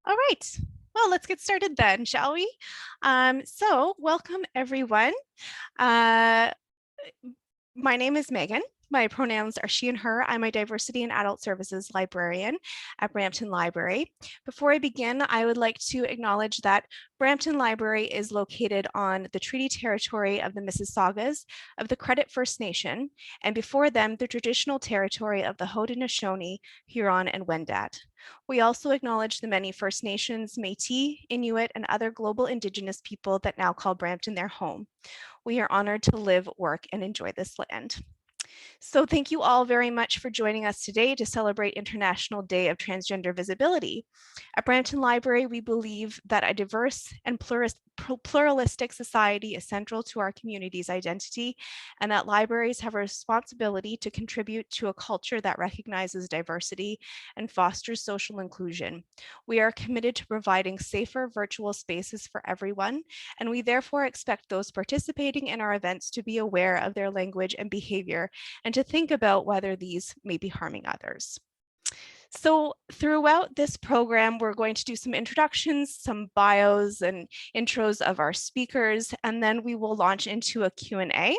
All right. Well, let's get started then, shall we? Welcome everyone. Uh, my name is Megan. My pronouns are she and her. I'm a diversity and adult services librarian at Brampton Library. Before I begin, I would like to acknowledge that Brampton Library is located on the treaty territory of the Mississaugas of the Credit First Nation, and before them, the traditional territory of the Haudenosaunee, Huron, and Wendat. We also acknowledge the many First Nations, Métis, Inuit, and other global Indigenous people that now call Brampton their home. We are honored to live, work, and enjoy this land. So thank you all very much for joining us today to celebrate International Day of Transgender Visibility. At Brampton Library, we believe that a diverse and pluralistic society is central to our community's identity, and that libraries have a responsibility to contribute to a culture that recognizes diversity and fosters social inclusion. We are committed to providing safer virtual spaces for everyone, and we therefore expect those participating in our events to be aware of their language and behavior and to think about whether these may be harming others. So throughout this program, we're going to do some introductions, some bios and intros of our speakers, and then we will launch into a Q&A.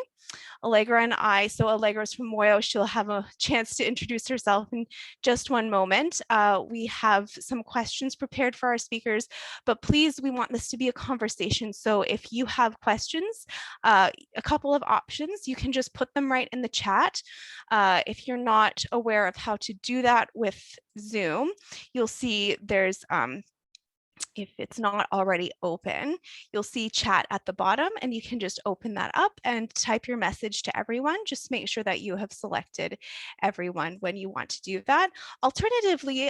Allegra and I, so Allegra's from Moyo, she'll have a chance to introduce herself in just one moment. We have some questions prepared for our speakers, but please, we want this to be a conversation. So if you have questions, a couple of options, you can just put them right in the chat. If you're not aware of how to do that with Zoom, you'll see there's if it's not already open, you'll see chat at the bottom and you can just open that up and type your message to everyone. Just make sure that you have selected everyone when you want to do that. Alternatively,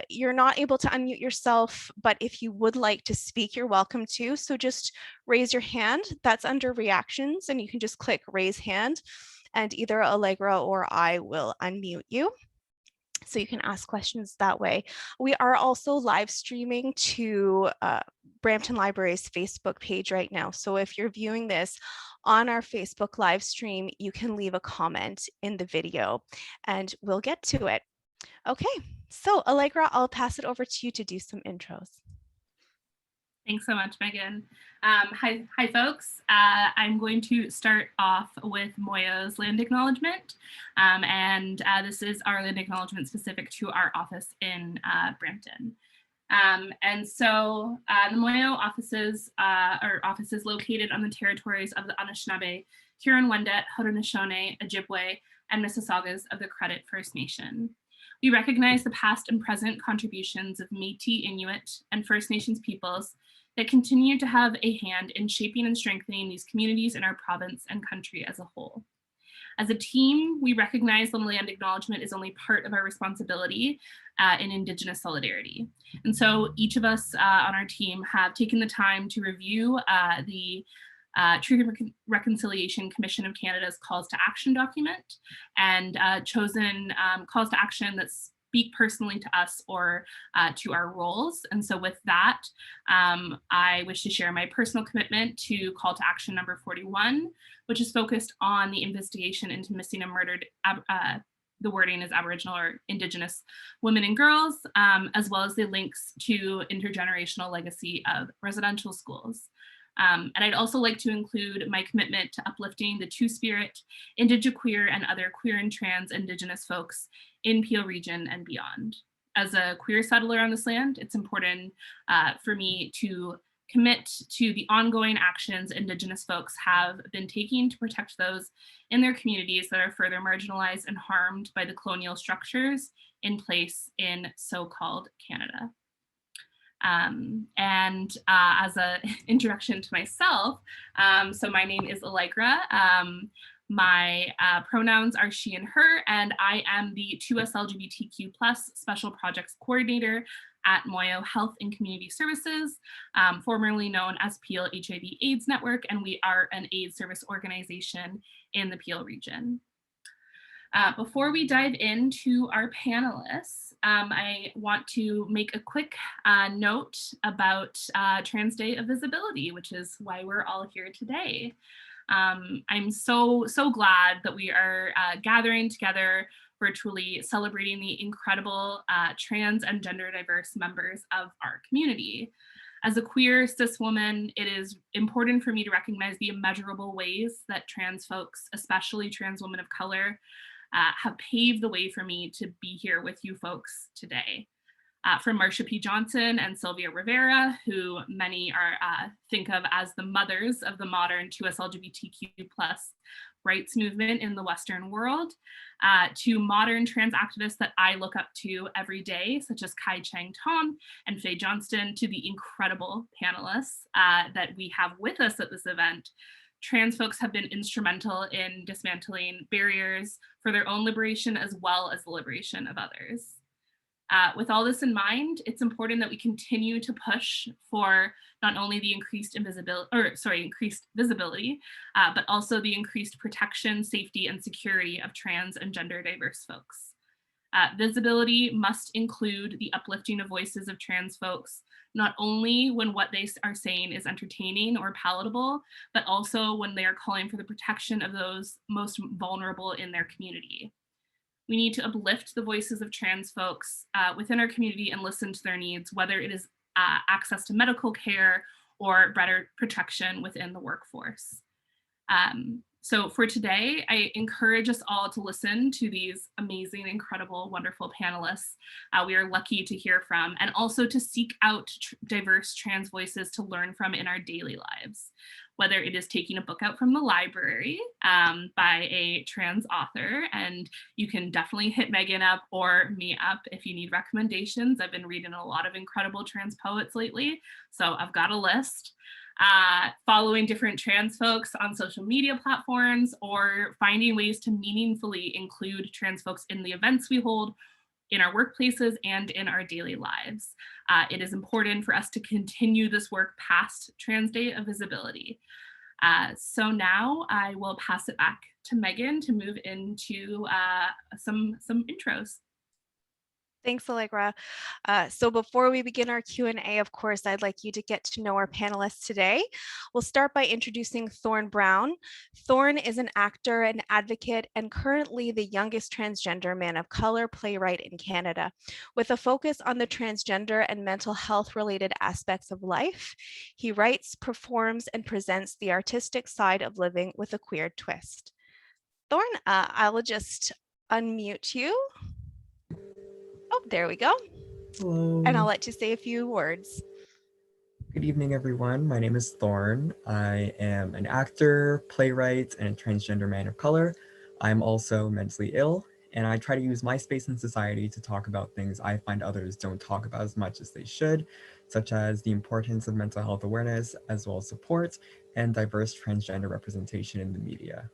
you're not able to unmute yourself, but if you would like to speak, you're welcome to. So just raise your hand. That's under reactions and you can just click raise hand and either Allegra or I will unmute you. So you can ask questions that way. We are also live streaming to Brampton Library's Facebook page right now. So if you're viewing this on our Facebook live stream, you can leave a comment in the video and we'll get to it. Okay, so Allegra, I'll pass it over to you to do some intros. Thanks so much, Megan. Hi, folks. I'm going to start off with Moyo's land acknowledgement. This is our land acknowledgement specific to our office in Brampton. The Moyo offices are offices located on the territories of the Anishinaabe, Huron-Wendat, Haudenosaunee, Ojibwe, and Mississaugas of the Credit First Nation. We recognize the past and present contributions of Métis, Inuit, and First Nations peoples that continue to have a hand in shaping and strengthening these communities in our province and country as a whole. As a team, we recognize the land acknowledgement is only part of our responsibility in Indigenous solidarity. And so each of us on our team have taken the time to review the Truth and Reconciliation Commission of Canada's Calls to Action document and chosen calls to action that speak personally to us or to our roles. And so with that, I wish to share my personal commitment to call to action number 41, which is focused on the investigation into missing and murdered, the wording is Aboriginal or Indigenous women and girls, as well as the links to intergenerational legacy of residential schools. And I'd also like to include my commitment to uplifting the Two-Spirit, Indigiqueer, and other queer and trans Indigenous folks in Peel region and beyond. As a queer settler on this land, it's important for me to commit to the ongoing actions Indigenous folks have been taking to protect those in their communities that are further marginalized and harmed by the colonial structures in place in so-called Canada. As an introduction to myself, so my name is Allegra. My pronouns are she and her, and I am the 2S LGBTQ+ Special Projects Coordinator at Moyo Health and Community Services, formerly known as Peel HIV/AIDS Network, and we are an AIDS service organization in the Peel region. Before we dive into our panelists, I want to make a quick note about Trans Day of Visibility, which is why we're all here today. I'm so glad that we are gathering together virtually celebrating the incredible trans and gender diverse members of our community. As a queer cis woman, it is important for me to recognize the immeasurable ways that trans folks, especially trans women of color, have paved the way for me to be here with you folks today. From Marsha P. Johnson and Sylvia Rivera, who many are think of as the mothers of the modern 2S LGBTQ+ rights movement in the Western world, to modern trans activists that I look up to every day, such as Kai Chang Tom and Faye Johnston, to the incredible panelists that we have with us at this event. Trans folks have been instrumental in dismantling barriers for their own liberation as well as the liberation of others. With all this in mind, it's important that we continue to push for not only the increased visibility, but also the increased protection, safety, and security of trans and gender diverse folks. Visibility must include the uplifting of voices of trans folks, not only when what they are saying is entertaining or palatable, but also when they are calling for the protection of those most vulnerable in their community. We need to uplift the voices of trans folks within our community and listen to their needs, whether it is access to medical care or better protection within the workforce. So for today, I encourage us all to listen to these amazing, incredible, wonderful panelists we are lucky to hear from, and also to seek out diverse trans voices to learn from in our daily lives, whether it is taking a book out from the library by a trans author, and you can definitely hit Megan up or me up if you need recommendations. I've been reading a lot of incredible trans poets lately, so I've got a list. Following different trans folks on social media platforms, or finding ways to meaningfully include trans folks in the events we hold in our workplaces and in our daily lives. It is important for us to continue this work past Trans Day of Visibility. So now I will pass it back to Megan to move into some intros. Thanks, Allegra. So before we begin our Q&A, of course, I'd like you to get to know our panelists today. We'll start by introducing Thoryne Brown. Thoryne is an actor and advocate and currently the youngest transgender man of color playwright in Canada. With a focus on the transgender and mental health related aspects of life, he writes, performs, and presents the artistic side of living with a queer twist. Thoryne, I'll just unmute you. Oh, there we go. Hello. And I'll let you say a few words. Good evening, everyone. My name is Thoryne. I am an actor, playwright, and a transgender man of color. I'm also mentally ill, and I try to use my space in society to talk about things I find others don't talk about as much as they should, such as the importance of mental health awareness, as well as support and diverse transgender representation in the media.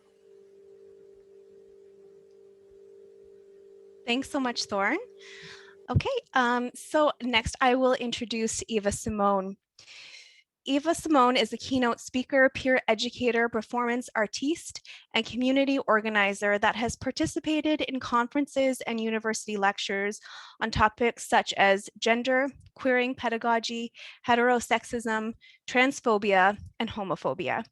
Thanks so much, Thoryne. Okay, so next I will introduce Eva Simone. Eva Simone is a keynote speaker, peer educator, performance artiste, and community organizer that has participated in conferences and university lectures on topics such as gender, queering pedagogy, heterosexism, transphobia, and homophobia.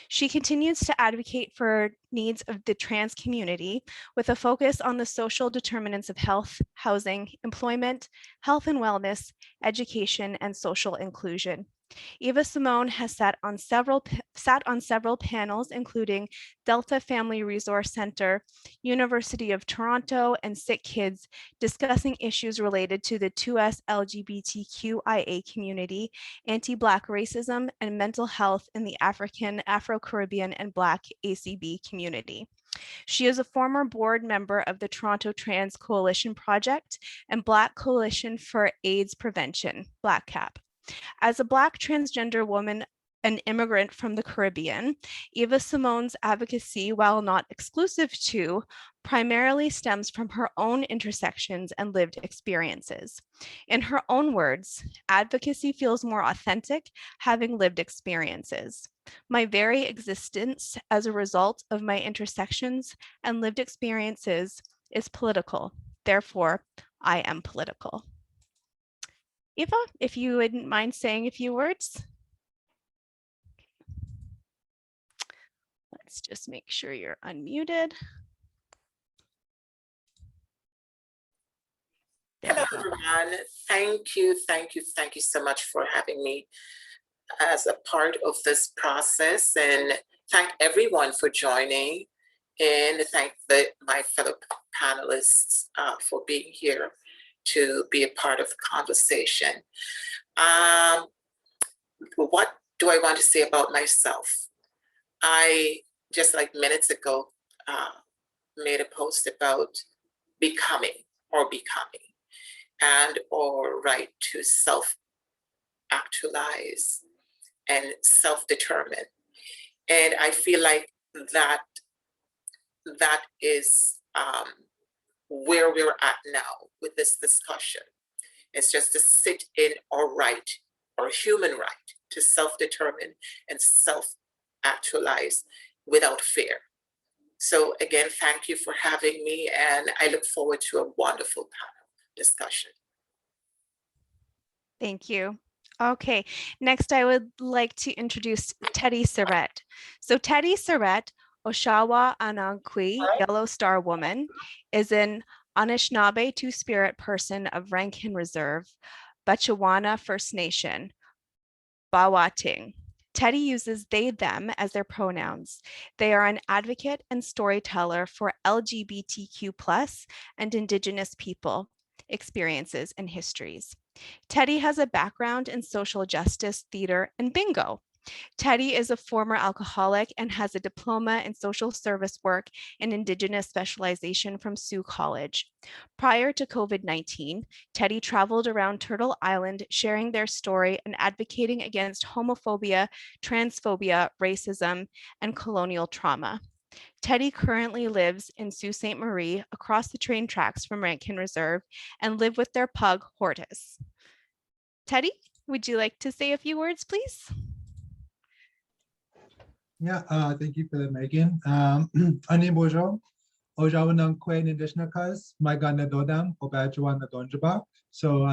She continues to advocate for needs of the trans community with a focus on the social determinants of health, housing, employment, health and wellness, education, and social inclusion. Eva Simone has sat on several panels, including Delta Family Resource Center, University of Toronto, and Sick Kids, discussing issues related to the 2S LGBTQIA community, anti-Black racism, and mental health in the African, Afro-Caribbean, and Black ACB community. She is a former board member of the Toronto Trans Coalition Project and Black Coalition for AIDS Prevention, Black CAP. As a Black transgender woman, an immigrant from the Caribbean, Eva Simone's advocacy, while not exclusive to, primarily stems from her own intersections and lived experiences. In her own words, advocacy feels more authentic having lived experiences. My very existence as a result of my intersections and lived experiences is political. Therefore, I am political. Eva, if you wouldn't mind saying a few words. Let's just make sure you're unmuted. everyone. Thank you so much for having me as a part of this process, and thank everyone for joining, and thank my fellow panelists for being here to be a part of the conversation. What do I want to say about myself? I, just like minutes ago, made a post about becoming and or right to self-actualize and self-determine. And I feel like that is where we're at now with this discussion. It's just to sit in our right, our human right to self-determine and self-actualize without fear. So again, thank you for having me, and I look forward to a wonderful panel discussion. Thank you. Okay, next I would like to introduce Teddy Syrette. So Teddy Syrette, Oshawa Anankwi, Yellow Star Woman, is an Anishinaabe Two-Spirit person of Rankin Reserve, Bechuana First Nation, Bawating. Teddy uses they, them as their pronouns. They are an advocate and storyteller for LGBTQ+ and Indigenous people experiences and histories. Teddy has a background in social justice, theater, and bingo. Teddy is a former alcoholic and has a diploma in social service work and Indigenous specialization from Sioux College. Prior to COVID-19, Teddy traveled around Turtle Island sharing their story and advocating against homophobia, transphobia, racism, and colonial trauma. Teddy currently lives in Sault Ste. Marie across the train tracks from Rankin Reserve and live with their pug, Hortus. Teddy, would you like to say a few words, please? Yeah, thank you for that, Megan. Ani bojo, ojawa nang kwe nindishnakas, my gana dodam, obajuan na donjaba. So,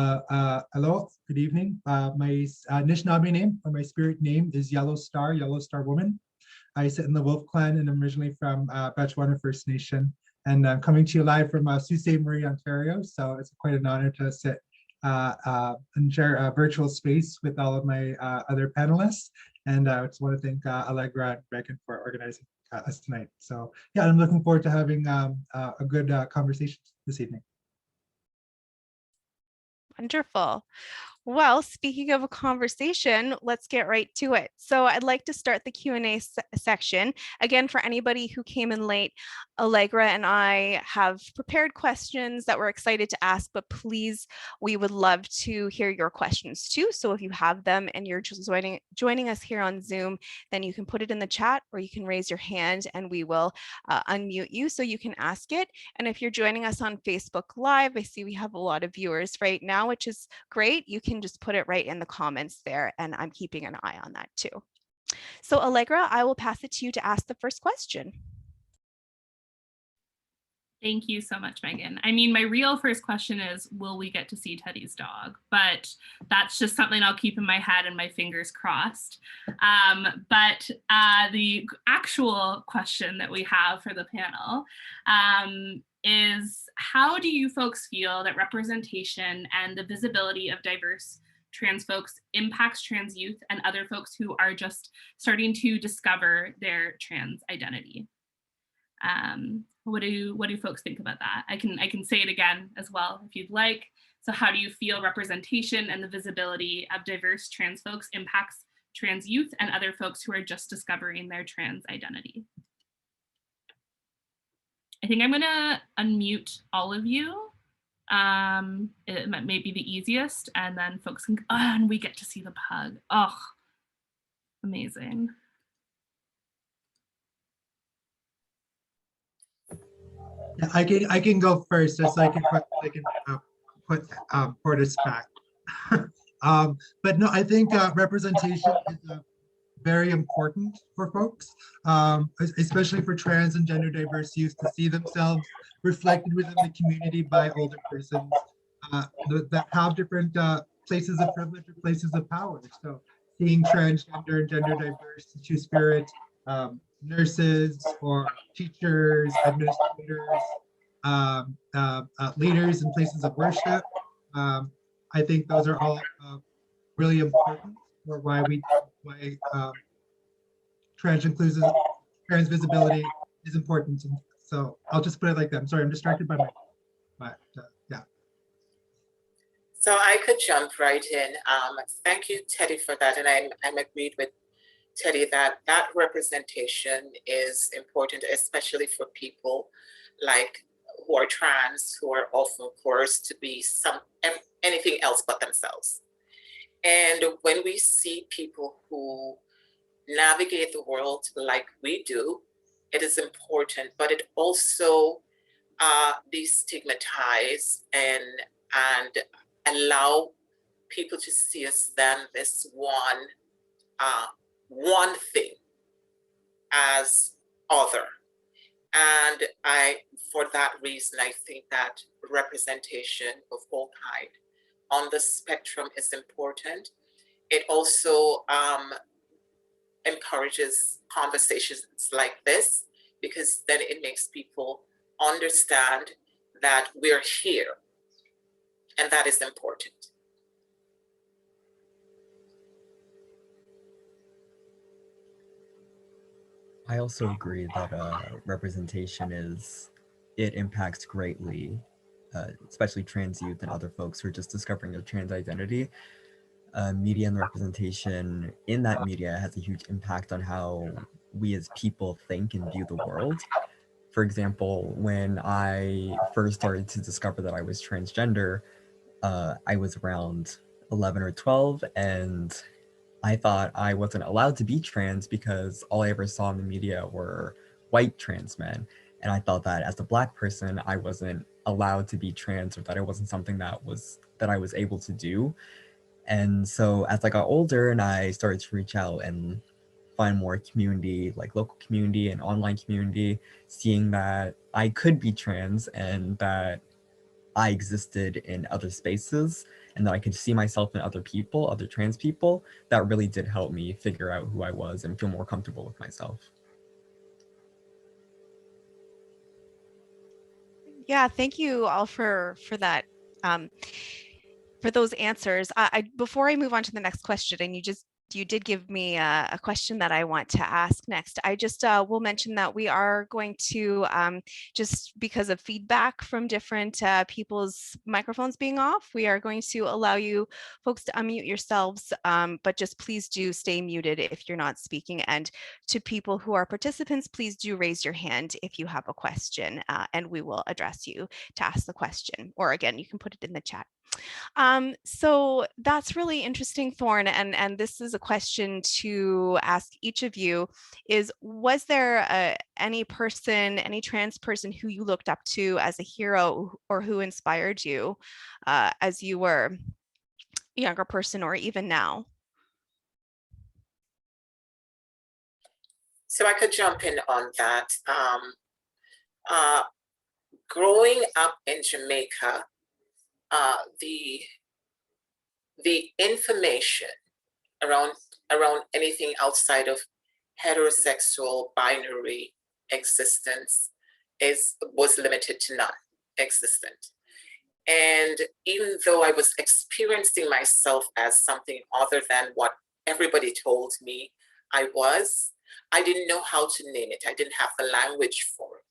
hello, good evening. My Anishinaabe name, or my spirit name, is Yellow Star Woman. I sit in the Wolf Clan, and I'm originally from Bechuana First Nation, and I'm coming to you live from Sault Ste. Marie, Ontario. So it's quite an honor to sit and share a virtual space with all of my other panelists. And I just want to thank Allegra and Megan for organizing us tonight. So yeah, I'm looking forward to having a good conversation this evening. Wonderful. Well, speaking of a conversation, let's get right to it. So I'd like to start the Q&A section. Again, for anybody who came in late, Allegra and I have prepared questions that we're excited to ask, but please, we would love to hear your questions too. So if you have them and you're just joining us here on Zoom, then you can put it in the chat or you can raise your hand and we will unmute you so you can ask it. And if you're joining us on Facebook Live, I see we have a lot of viewers right now, which is great. You can just put it right in the comments there, and I'm keeping an eye on that too. So Allegra, I will pass it to you to ask the first question. Thank you so much, Megan. I mean, my real first question is, will we get to see Teddy's dog? But that's just something I'll keep in my head and my fingers crossed. But the actual question that we have for the panel is, how do you folks feel that representation and the visibility of diverse trans folks impacts trans youth and other folks who are just starting to discover their trans identity? What do folks think about that? I can say it again as well if you'd like. So how do you feel representation and the visibility of diverse trans folks impacts trans youth and other folks who are just discovering their trans identity? I think I'm gonna unmute all of you. It may be the easiest, and then folks can, oh, and we get to see the pug. Oh, amazing. Yeah, I can go first, just so I can put Hortus back. But no, I think representation is very important for folks, especially for trans and gender diverse youth, to see themselves reflected within the community by older persons that have different places of privilege or places of power. So seeing transgender and gender diverse two-spirit nurses or teachers, administrators, leaders in places of worship, I think those are all really important for why trans inclusive, trans visibility is important. And so I'll just put it like that. I'm sorry, I'm distracted by yeah. So I could jump right in. Thank you, Teddy, for that. And I'm agreed with Teddy that that representation is important, especially for people like who are trans, who are often coerced to be anything else but themselves. And when we see people who navigate the world like we do, it is important, but it also destigmatize and allow people to see us than this one thing as other. And for that reason, I think that representation of all kind on the spectrum is important. It also encourages conversations like this, because then it makes people understand that we're here, and that is important. I also agree that representation it impacts greatly, especially trans youth and other folks who are just discovering their trans identity. Media and representation in that media has a huge impact on how we as people think and view the world. For example, when I first started to discover that I was transgender, I was around 11 or 12, and I thought I wasn't allowed to be trans because all I ever saw in the media were white trans men. And I thought that as a Black person, I wasn't allowed to be trans, or that it wasn't something that I was able to do. And so as I got older and I started to reach out and find more community, like local community and online community, seeing that I could be trans and that I existed in other spaces and that I could see myself in other people, other trans people, that really did help me figure out who I was and feel more comfortable with myself. Yeah, thank you all for that, for those answers. Before I move on to the next question, and you did give me a question that I want to ask next. I just will mention that we are going to, just because of feedback from different people's microphones being off, we are going to allow you folks to unmute yourselves, but just please do stay muted if you're not speaking. And to people who are participants, please do raise your hand if you have a question, and we will address you to ask the question. Or again, you can put it in the chat. So that's really interesting, Thoryne, and this is a question to ask each of you, is was there any trans person who you looked up to as a hero or who inspired you as you were a younger person or even now? So I could jump in on that. Growing up in Jamaica, the information around anything outside of heterosexual binary existence was limited to non-existent. And even though I was experiencing myself as something other than what everybody told me I was, I didn't know how to name it. I didn't have the language for it.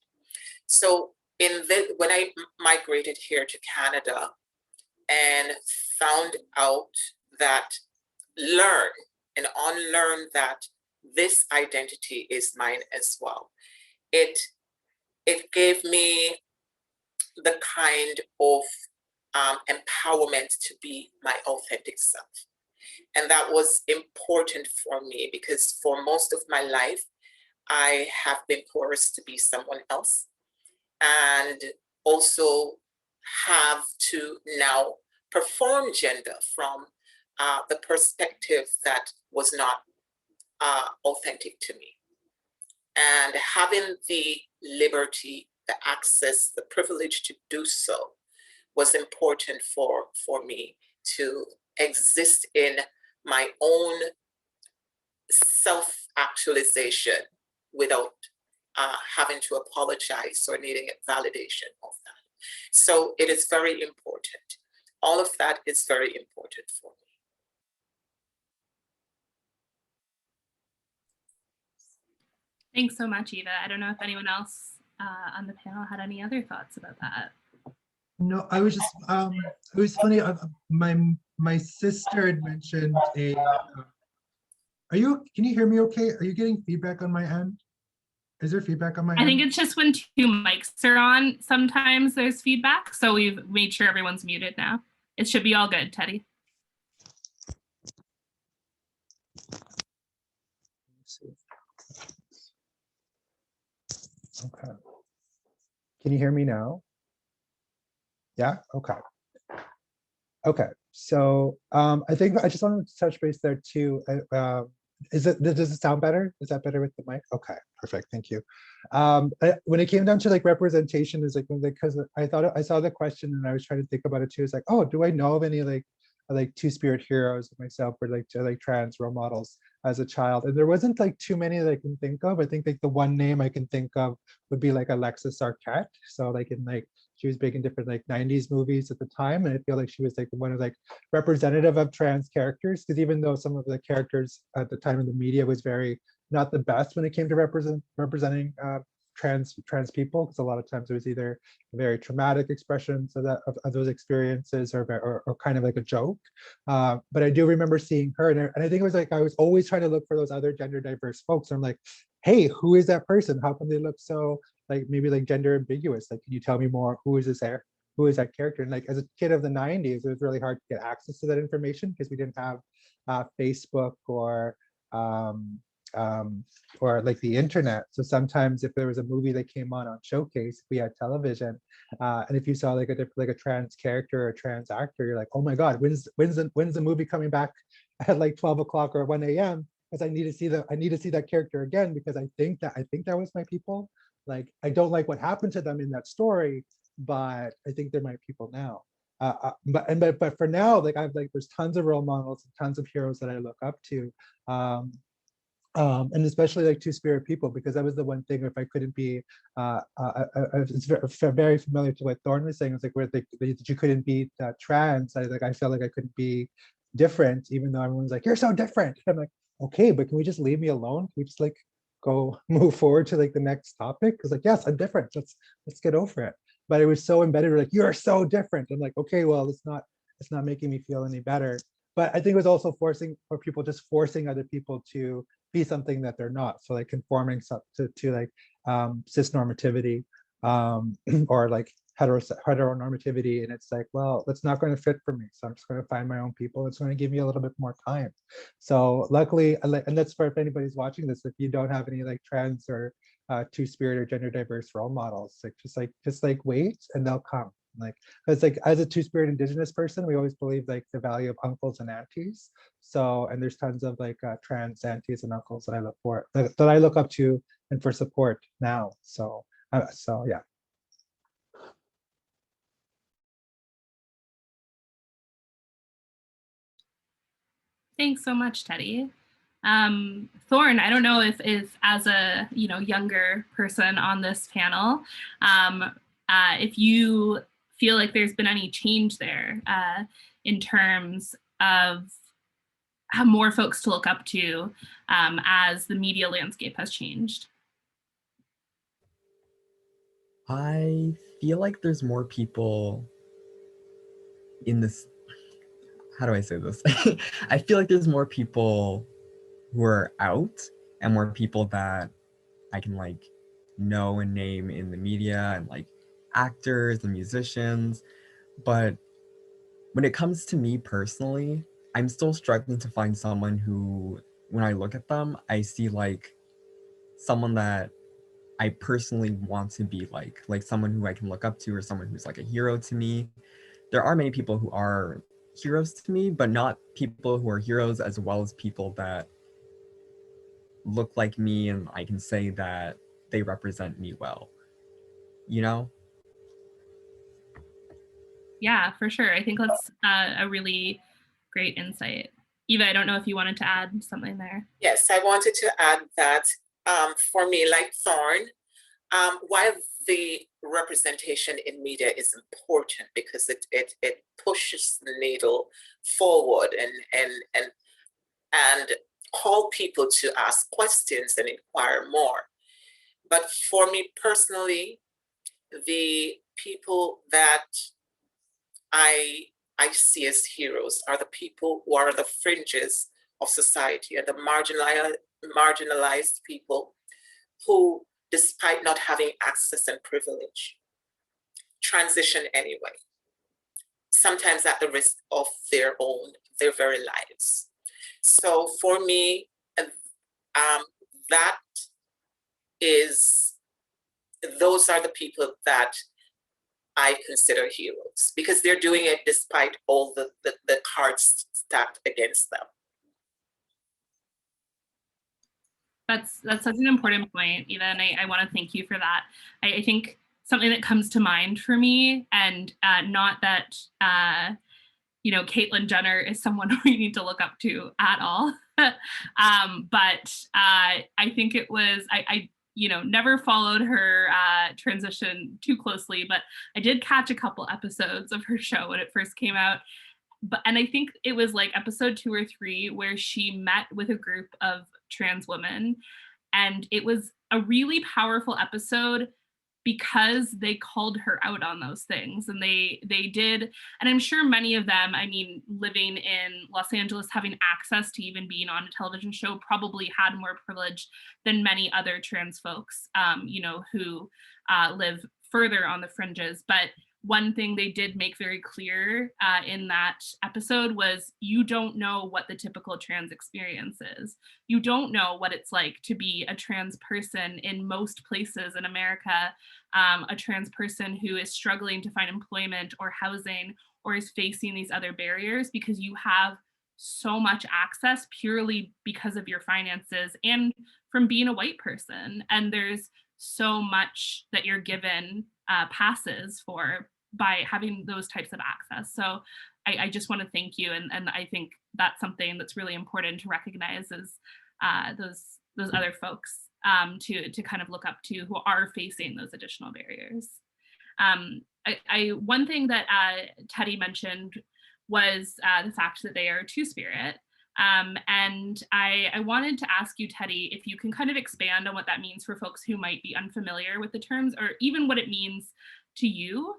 So when I migrated here to Canada and found out that, learn and unlearn that this identity is mine as well, it gave me the kind of empowerment to be my authentic self. And that was important for me because for most of my life, I have been coerced to be someone else, and also have to now perform gender from the perspective that was not authentic to me. And having the liberty, the access, the privilege to do so was important for me to exist in my own self-actualization without having to apologize or needing validation of that. So it is very important. All of that is very important for me. Thanks so much, Eva. I don't know if anyone else on the panel had any other thoughts about that. No, I was just, it was funny, my sister had mentioned can you hear me okay? Are you getting feedback on my end? Is there feedback on my end? I think it's just when two mics are on, sometimes there's feedback. So we've made sure everyone's muted now. It should be all good, Teddy. Okay. Can you hear me now? Yeah, okay. Okay, so I think I just wanted to touch base there too. Does it sound better? Is that better with the mic? Okay, perfect, thank you. When it came down to like representation, is like because I saw the question and I was trying to think about it too. It's like, oh, do I know of any like two-spirit heroes myself or like trans role models as a child? And there wasn't like too many that I can think of. I think like the one name I can think of would be like Alexis Arquette. So like in like she was big in different like 90s movies at the time, and I feel like she was like one of like representative of trans characters, because even though some of the characters at the time in the media was very not the best when it came to representing trans people, because a lot of times it was either very traumatic expressions of those experiences or kind of like a joke. But I do remember seeing her, and I think it was like I was always trying to look for those other gender diverse folks. I'm like, hey, who is that person? How come they look so like maybe like gender ambiguous? Like, can you tell me more? Who is this there? Who is that character? And like as a kid of the 90s, it was really hard to get access to that information because we didn't have Facebook or like the internet. So sometimes if there was a movie that came on Showcase, we had television, and if you saw like a trans character or a trans actor, you're like, oh my God, when's the movie coming back at like 12 o'clock or 1 a.m. because I need to see that character again, because I think that was my people. Like, I don't like what happened to them in that story, but I think they're my people now. But for now, like there's tons of role models and tons of heroes that I look up to. And especially like two-spirit people, because that was the one thing. If I couldn't be, it's very familiar to what Thoryne was saying. It's like where you couldn't be trans. I felt like I couldn't be different, even though everyone's like, you're so different. I'm like, okay, but can we just leave me alone? Can we just like go move forward to like the next topic? Because like, yes, I'm different. Let's get over it. But it was so embedded. Like, you're so different. I'm like, okay, well, it's not making me feel any better. But I think it was also forcing other people to be something that they're not. So like conforming to like cis normativity or like heteronormativity. And it's like, well, that's not going to fit for me. So I'm just going to find my own people. It's going to give me a little bit more time. So luckily, and that's for if anybody's watching this, if you don't have any like trans or two-spirit or gender diverse role models, like just wait and they'll come. Like, because like as a two-spirit Indigenous person, we always believe like the value of uncles and aunties. So, and there's tons of like trans aunties and uncles that I look for, that I look up to and for support now. So yeah. Thanks so much, Teddy. Thoryne, I don't know if as a younger person on this panel, if you feel like there's been any change there in terms of how more folks to look up to as the media landscape has changed. I feel like there's more people in this, how do I say this? I feel like there's more people who are out and more people that I can like know and name in the media, and like actors and musicians. But when it comes to me personally, I'm still struggling to find someone who, when I look at them, I see like someone that I personally want to be like someone who I can look up to, or someone who's like a hero to me. There are many people who are heroes to me, but not people who are heroes as well as people that look like me and I can say that they represent me well, you know? Yeah, for sure. I think that's a really great insight. Eva, I don't know if you wanted to add something there. Yes, I wanted to add that for me, like Thoryne, while the representation in media is important because it pushes the needle forward and call people to ask questions and inquire more. But for me personally, the people that I see as heroes are the people who are the fringes of society, and the marginalized people who, despite not having access and privilege, transition anyway, sometimes at the risk of their very lives. So for me, those are the people that I consider heroes, because they're doing it despite all the cards stacked against them. That's such an important point, Eva, and I want to thank you for that. I think something that comes to mind for me, and not that Caitlyn Jenner is someone we need to look up to at all, but I think it was I never followed her transition too closely, but I did catch a couple episodes of her show when it first came out. And I think it was like episode 2 or 3 where she met with a group of trans women. And it was a really powerful episode because they called her out on those things. And they did, and I'm sure many of them, I mean, living in Los Angeles, having access to even being on a television show, probably had more privilege than many other trans folks, who live further on the fringes. But one thing they did make very clear in that episode was, you don't know what the typical trans experience is. You don't know what it's like to be a trans person in most places in America, a trans person who is struggling to find employment or housing, or is facing these other barriers, because you have so much access purely because of your finances and from being a white person. And there's so much that you're given passes for by having those types of access. So I just want to thank you. And I think that's something that's really important to recognize, is those other folks to kind of look up to, who are facing those additional barriers. One thing that Teddy mentioned was the fact that they are Two-Spirit. And I wanted to ask you, Teddy, if you can kind of expand on what that means for folks who might be unfamiliar with the terms, or even what it means to you.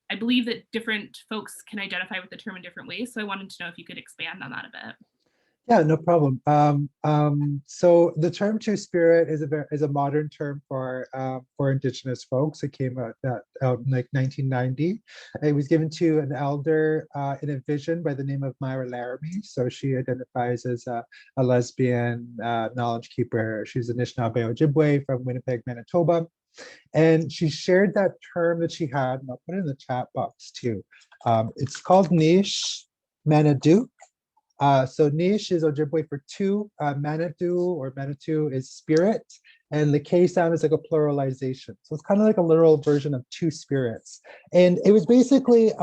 I believe that different folks can identify with the term in different ways. So I wanted to know if you could expand on that a bit. Yeah, no problem. So the term Two-Spirit is a modern term for Indigenous folks. It came out in like 1990. It was given to an elder in a vision by the name of Myra Laramie. So she identifies as a lesbian knowledge keeper. She's Anishinaabe Ojibwe from Winnipeg, Manitoba. And she shared that term that she had, and I'll put it in the chat box too. It's called Nish Manadu. So Nish is Ojibwe for two, Manadu or Manitou is spirit, and the K sound is like a pluralization. So it's kind of like a literal version of two spirits. And it was basically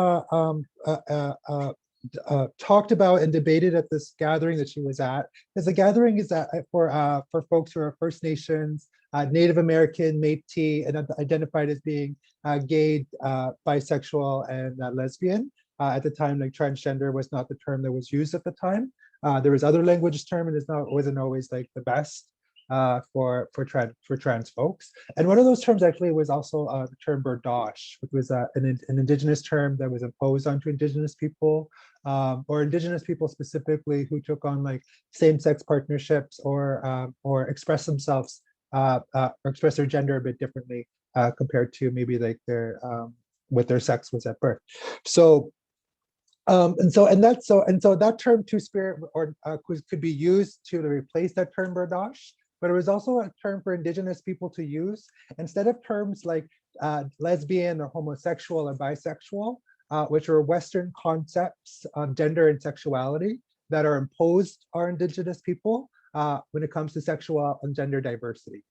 talked about and debated at this gathering that she was at. Because the gathering is for folks who are First Nations, Native American, Métis, and identified as being gay, bisexual, and lesbian. At the time, like transgender was not the term that was used at the time. There was other language term, and wasn't always like the best for trans folks. And one of those terms actually was also the term berdache, which was an Indigenous term that was imposed onto Indigenous people, or Indigenous people specifically who took on like same-sex partnerships or express themselves or express their gender a bit differently compared to maybe like their what their sex was at birth. So that term Two-Spirit or could be used to replace that term berdache, but it was also a term for Indigenous people to use instead of terms like lesbian or homosexual or bisexual, which are Western concepts of gender and sexuality that are imposed on Indigenous people when it comes to sexual and gender diversity.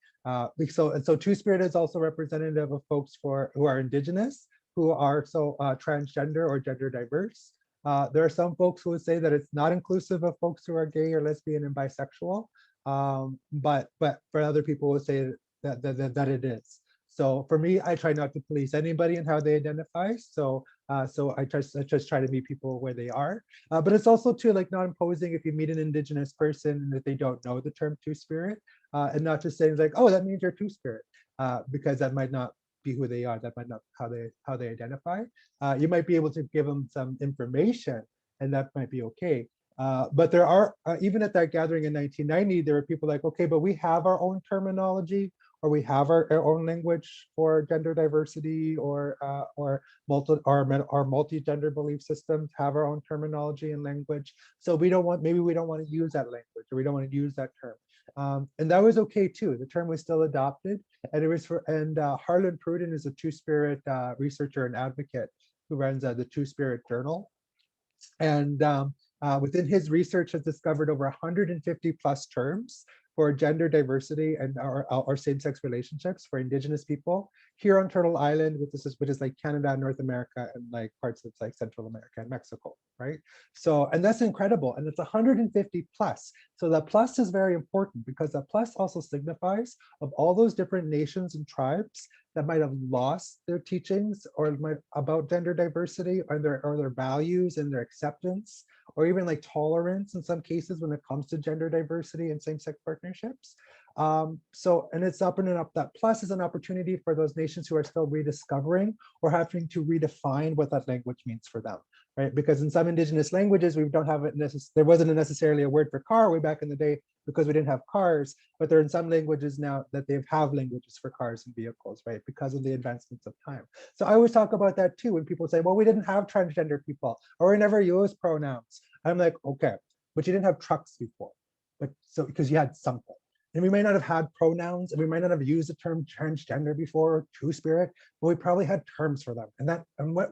So Two-Spirit is also representative of folks who are Indigenous, who are transgender or gender diverse. There are some folks who would say that it's not inclusive of folks who are gay or lesbian and bisexual, but for other people who would say that it is. So for me, I try not to police anybody and how they identify. So I just try to meet people where they are. But it's also too like not imposing if you meet an Indigenous person and if they don't know the term Two-Spirit, and not just saying like, oh, that means you're Two-Spirit, because that might not be who they are. That might not how they identify. You might be able to give them some information, and that might be okay. But there are, even at that gathering in 1990, there were people like, okay, but we have our own terminology, or we have our own language for gender diversity, or multi-gender belief systems have our own terminology and language. So maybe we don't want to use that language, or we don't want to use that term. And that was okay too. The term was still adopted, and it was Harlan Pruden is a Two-Spirit researcher and advocate who runs the Two-Spirit Journal. And within his research has discovered over 150 plus terms for gender diversity and our same-sex relationships for Indigenous people here on Turtle Island, which is like Canada, North America, and like parts of like Central America and Mexico, right? So, and that's incredible, and it's 150 plus. So that plus is very important because that plus also signifies of all those different nations and tribes that might have lost their teachings or about gender diversity or their values and their acceptance, or even like tolerance in some cases when it comes to gender diversity and same-sex partnerships. And it's up and up. That plus is an opportunity for those nations who are still rediscovering or having to redefine what that language means for them, right? Because in some Indigenous languages, we don't have it, there wasn't necessarily a word for car way back in the day because we didn't have cars, but there are in some languages now that they have languages for cars and vehicles, right? Because of the advancements of time. So I always talk about that too when people say, well, we didn't have transgender people or we never used pronouns. I'm like, okay, but you didn't have trucks before, but so because you had something. And we may not have had pronouns, and we might not have used the term transgender before or Two-Spirit, but we probably had terms for them.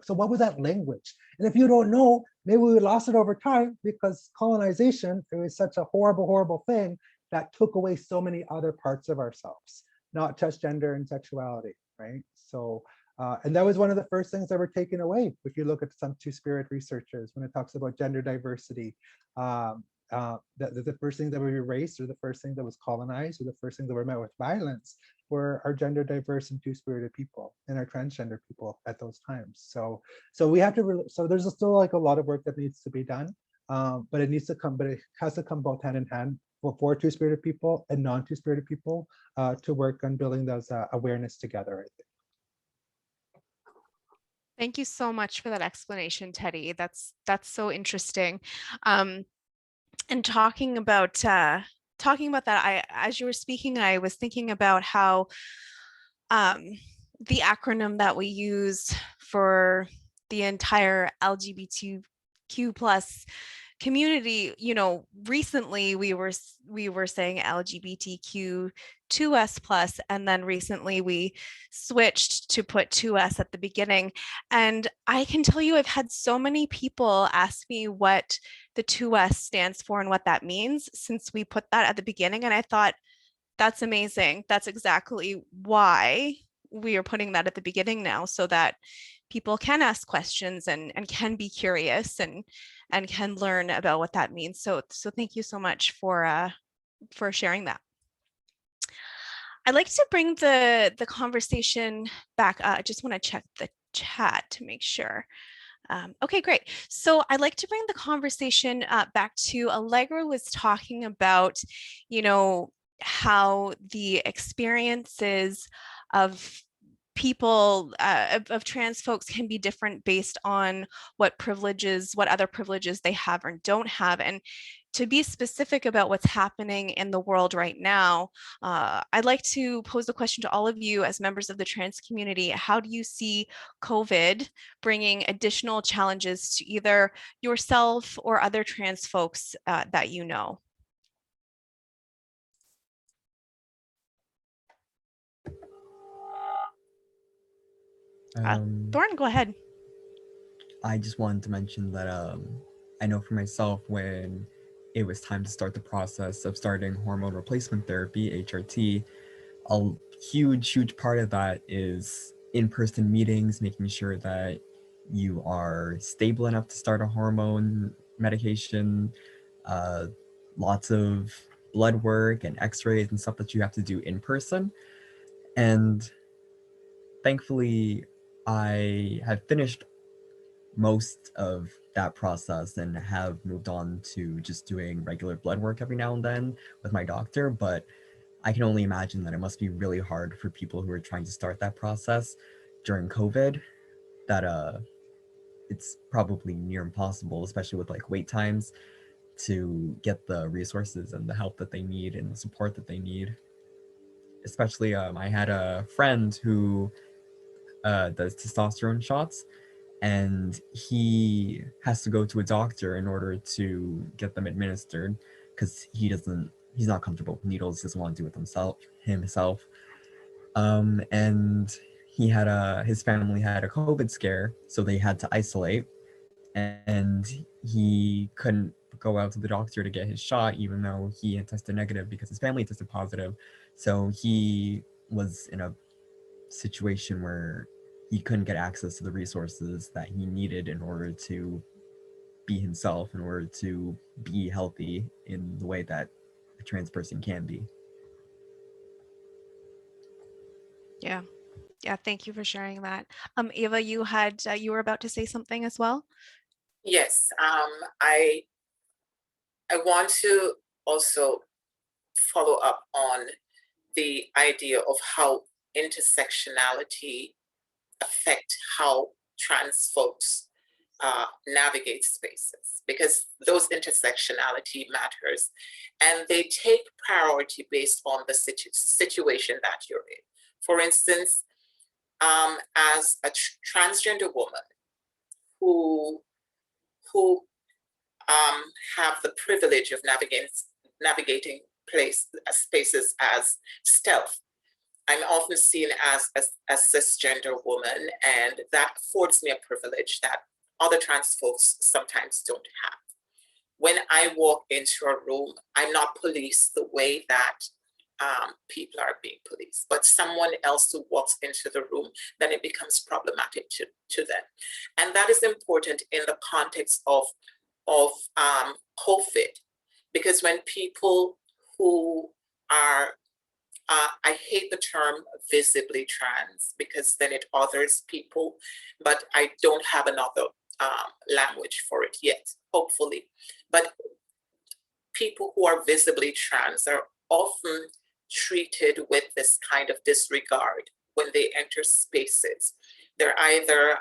So what was that language? And if you don't know, maybe we lost it over time because colonization, it was such a horrible, horrible thing that took away so many other parts of ourselves, not just gender and sexuality, right? So, and that was one of the first things that were taken away. If you look at some Two-Spirit researchers, when it talks about gender diversity, the first thing that were erased, or the first thing that was colonized, or the first thing that were met with violence were our gender diverse and two-spirited people and our transgender people at those times. So we have to, so there's still like a lot of work that needs to be done, but it has to come both hand in hand for two-spirited people and non-two-spirited people to work on building those awareness together, I think. Thank you so much for that explanation, Teddy. That's so interesting. And talking about that, as you were speaking, I was thinking about how the acronym that we use for the entire LGBTQ plus community, recently we were saying LGBTQ 2S plus, and then recently we switched to put 2S at the beginning. And I can tell you, I've had so many people ask me what the 2S stands for and what that means since we put that at the beginning. And I thought, that's amazing. That's exactly why we are putting that at the beginning now, so that people can ask questions and can be curious and can learn about what that means. So thank you so much for sharing that. I'd like to bring the conversation back. I just want to check the chat to make sure. Okay, great. So I'd like to bring the conversation back to Allegra was talking about, how the experiences of people, of trans folks can be different based on what other privileges they have or don't have. And to be specific about what's happening in the world right now, I'd like to pose the question to all of you as members of the trans community. How do you see COVID bringing additional challenges to either yourself or other trans folks that you know? Thoryne, go ahead. I just wanted to mention that I know for myself, when it was time to start the process of starting hormone replacement therapy, HRT, a huge part of that is in-person meetings, making sure that you are stable enough to start a hormone medication, lots of blood work and x-rays and stuff that you have to do in person. And thankfully, I have finished most of that process and have moved on to just doing regular blood work every now and then with my doctor. But I can only imagine that it must be really hard for people who are trying to start that process during COVID, that it's probably near impossible, especially with like wait times, to get the resources and the help that they need and the support that they need. Especially, I had a friend who does testosterone shots, and he has to go to a doctor in order to get them administered because he's not comfortable with needles, doesn't want to do it himself. And his family had a COVID scare, so they had to isolate, and he couldn't go out to the doctor to get his shot, even though he had tested negative because his family tested positive. So he was in a situation where he couldn't get access to the resources that he needed in order to be himself, in order to be healthy in the way that a trans person can be. Yeah. Yeah, thank you for sharing that. Eva, you were about to say something as well? Yes, I want to also follow up on the idea of how intersectionality affect how trans folks navigate spaces, because those intersectionality matters, and they take priority based on the situation that you're in. For instance, as a transgender woman who have the privilege of navigating spaces as stealth, I'm often seen as a cisgender woman, and that affords me a privilege that other trans folks sometimes don't have. When I walk into a room, I'm not policed the way that people are being policed, but someone else who walks into the room, then it becomes problematic to them. And that is important in the context of COVID, because when people who are I hate the term visibly trans because then it others people, but I don't have another language for it yet, hopefully. But people who are visibly trans are often treated with this kind of disregard when they enter spaces. They're either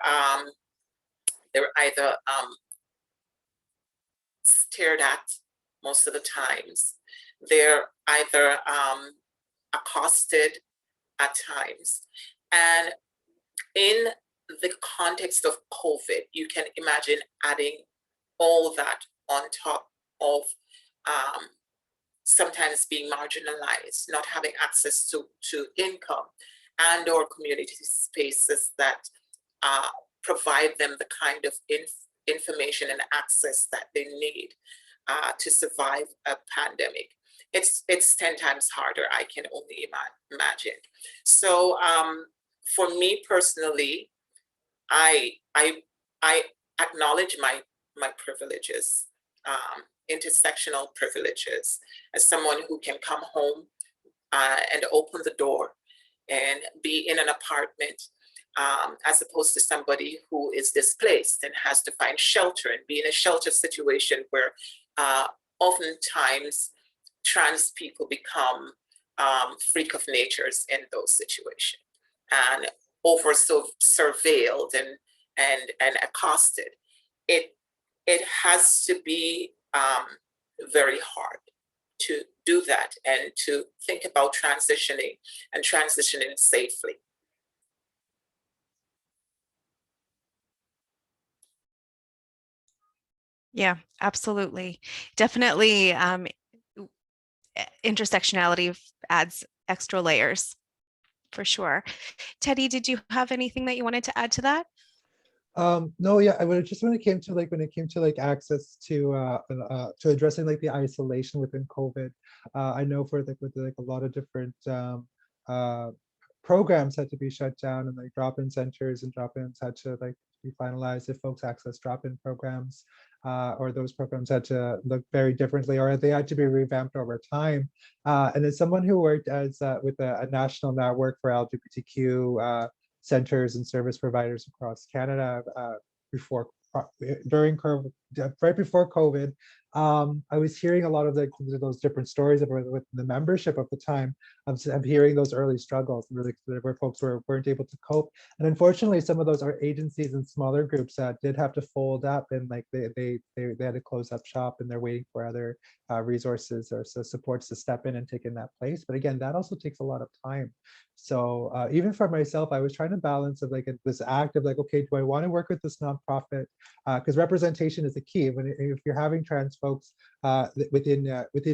stared at most of the times. They're either accosted at times. And in the context of COVID, you can imagine adding all that on top of sometimes being marginalized, not having access to income and or community spaces that provide them the kind of information and access that they need to survive a pandemic. It's 10 times harder, I can only imagine. So for me personally, I acknowledge my privileges, intersectional privileges, as someone who can come home and open the door and be in an apartment, as opposed to somebody who is displaced and has to find shelter and be in a shelter situation where oftentimes trans people become freak of natures in those situations and over surveilled and accosted. It has to be very hard to do that and to think about transitioning and transitioning safely. Yeah, absolutely. Definitely intersectionality adds extra layers for sure. Teddy, did you have anything that you wanted to add to that? No, yeah, I would just when it came to access to addressing like the isolation within COVID. I know for with a lot of different programs had to be shut down, and like drop-in centers and drop-ins had to like be finalized if folks access drop-in programs. or those programs had to look very differently, or they had to be revamped over time. And as someone who worked as with a national network for LGBTQ centers and service providers across Canada before during COVID, right before COVID, I was hearing a lot of those different stories with the membership of the time of hearing those early struggles, really, where folks weren't able to cope. And unfortunately, some of those agencies and smaller groups did have to fold up, and like they had to close up shop, and they're waiting for other resources or supports to step in and take in that place. But again, that also takes a lot of time. So even for myself, I was trying to balance of like this act of like, okay, do I want to work with this nonprofit? Because representation is the key. If you're having trans folks within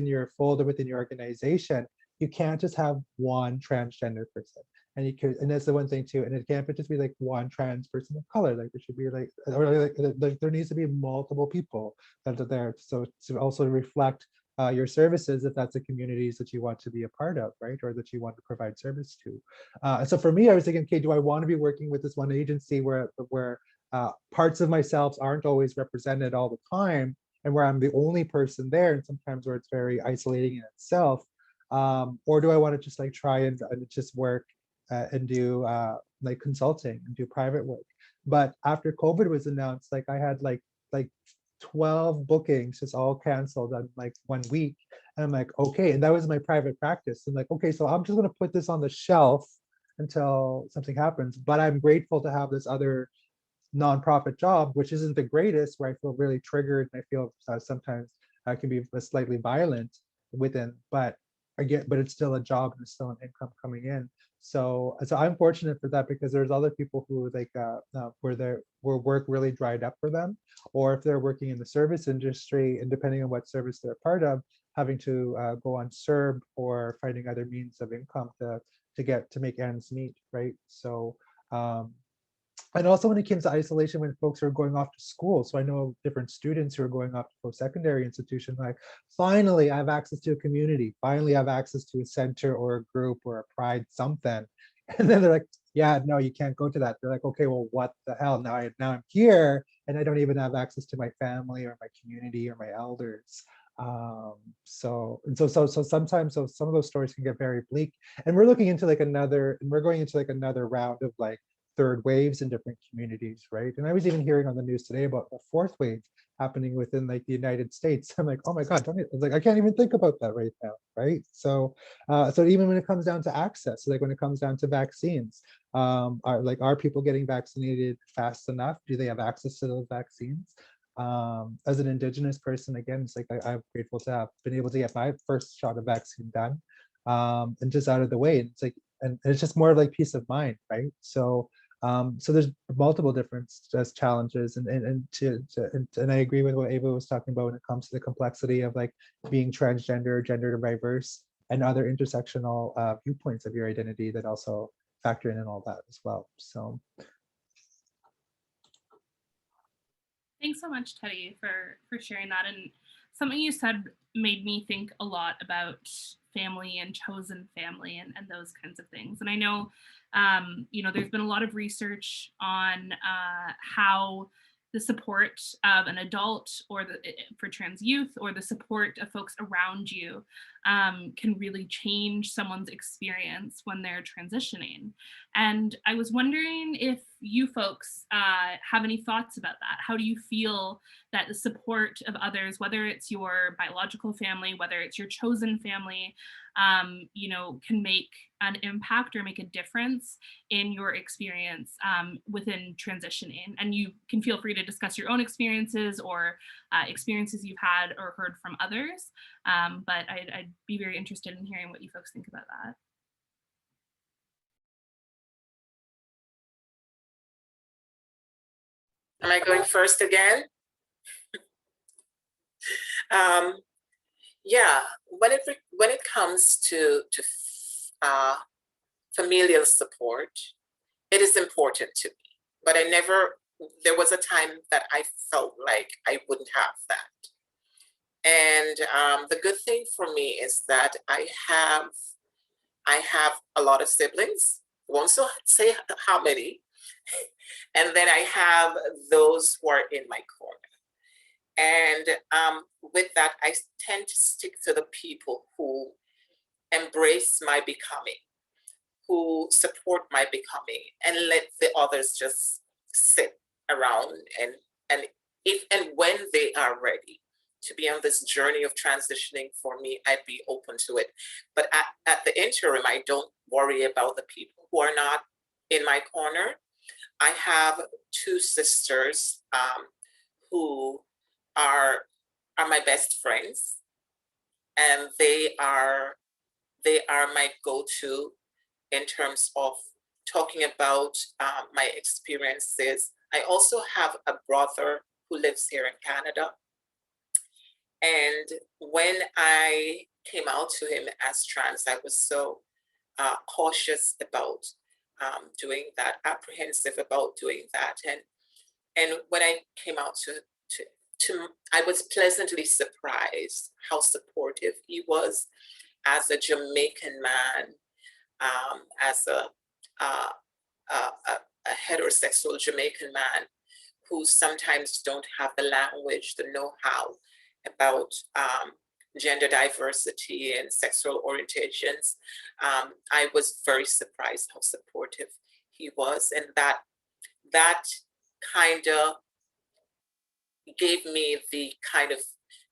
your fold or within your organization, you can't just have one transgender person. And that's the one thing too. And it can't just be like one trans person of color. Like there should be like, or like there needs to be multiple people that are there. So to also reflect your services, if that's the communities that you want to be a part of, right? Or that you want to provide service to. So for me, I was thinking, okay, do I want to be working with this one agency where parts of myself aren't always represented all the time, and where I'm the only person there, and sometimes where it's very isolating in itself? Or do I want to just like try and just work and do like consulting and do private work? But after COVID was announced, like I had like 12 bookings just all canceled on like 1 week. And I'm like, okay, and that was my private practice. I'm like, okay, so I'm just gonna put this on the shelf until something happens. But I'm grateful to have this other nonprofit job, which isn't the greatest, where I feel really triggered, and I feel sometimes I can be slightly violent within, but it's still a job and it's still an income coming in. So I'm fortunate for that, because there's other people who like where work really dried up for them, or if they're working in the service industry, and depending on what service they're part of, having to go on CERB or finding other means of income to make ends meet, right? So and also when it came to isolation, when folks are going off to school, so I know different students who are going off to post-secondary institutions, like, finally I have access to a community, finally I have access to a center or a group or a pride something. And then they're like, yeah, no, you can't go to that. They're like, okay, well, what the hell? Now I'm here and I don't even have access to my family or my community or my elders. So sometimes some of those stories can get very bleak. And we're going into like another round of like third waves in different communities, right? And I was even hearing on the news today about a fourth wave happening within like the United States. I'm like, oh my God, I can't even think about that right now, right? So even when it comes down to access, like when it comes down to vaccines, are people getting vaccinated fast enough? Do they have access to those vaccines? As an Indigenous person, again, it's like I'm grateful to have been able to get my first shot of vaccine done, and just out of the way. And it's like, and it's just more of like peace of mind, right? So there's multiple different challenges, and I agree with what Eva was talking about when it comes to the complexity of like being transgender, gender diverse, and other intersectional viewpoints of your identity that also factor in all that as well. So. Thanks so much, Teddy, for sharing that. And something you said made me think a lot about family and chosen family and those kinds of things. And I know, there's been a lot of research on how the support of an adult or for trans youth, or the support of folks around you can really change someone's experience when they're transitioning. And I was wondering if you folks have any thoughts about that. How do you feel that the support of others, whether it's your biological family, whether it's your chosen family, can make an impact or make a difference in your experience within transitioning? And you can feel free to discuss your own experiences or experiences you've had or heard from others. But I'd be very interested in hearing what you folks think about that. Am I going first again? Yeah, when it comes to familial support, it is important to me. But there was a time that I felt like I wouldn't have that. And the good thing for me is that I have a lot of siblings. Won't say how many. And then I have those who are in my corner. And with that, I tend to stick to the people who embrace my becoming, who support my becoming, and let the others just sit around and if and when they are ready to be on this journey of transitioning for me, I'd be open to it. But at the interim, I don't worry about the people who are not in my corner. I have two sisters who are my best friends, and they are my go-to in terms of talking about my experiences. I also have a brother who lives here in Canada. And when I came out to him as trans, I was so cautious about doing that, apprehensive about doing that. And when I came out to I was pleasantly surprised how supportive he was as a Jamaican man, as a heterosexual Jamaican man who sometimes don't have the language, the know-how about gender diversity and sexual orientations. I was very surprised how supportive he was, and that kind of gave me the kind of,